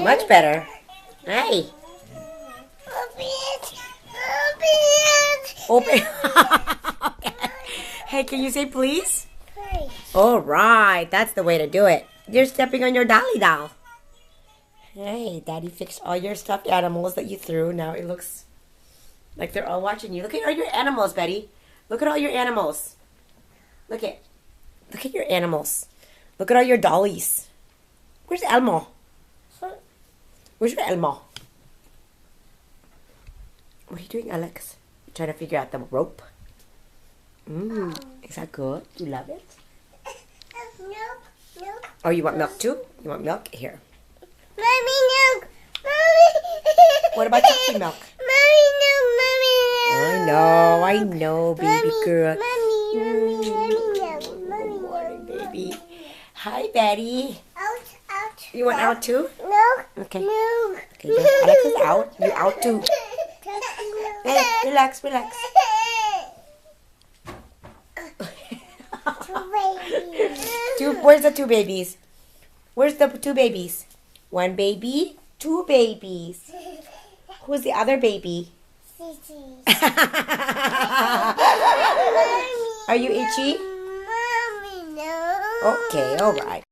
Much better. Hey. Open. Hey, can you say please? All right, that's the way to do it. You're stepping on your dolly doll. Hey, Daddy fixed all your stuffed animals that you threw. Now it looks like they're all watching you. Look at all your animals, Betty. Look at all your animals. Look at your animals. Look at all your dollies. Where's Elmo? Where's your Elmo? What are you doing, Alex? You trying to figure out the rope? Is that good? You love it? Milk. Oh, you want milk too? You want milk? Here. Mommy, milk. Mommy. What about chocolate milk? Mommy, milk. I know, baby girl. Mommy, milk. Good morning, baby. Hi, Betty. Out. You want out too? Milk. Okay. Milk. Okay, good. Alex is out. You out too. Hey, relax. Where's the two babies? Where's the two babies? One baby, two babies. Who's the other baby? Are you itchy? Mommy, no. Okay, all right.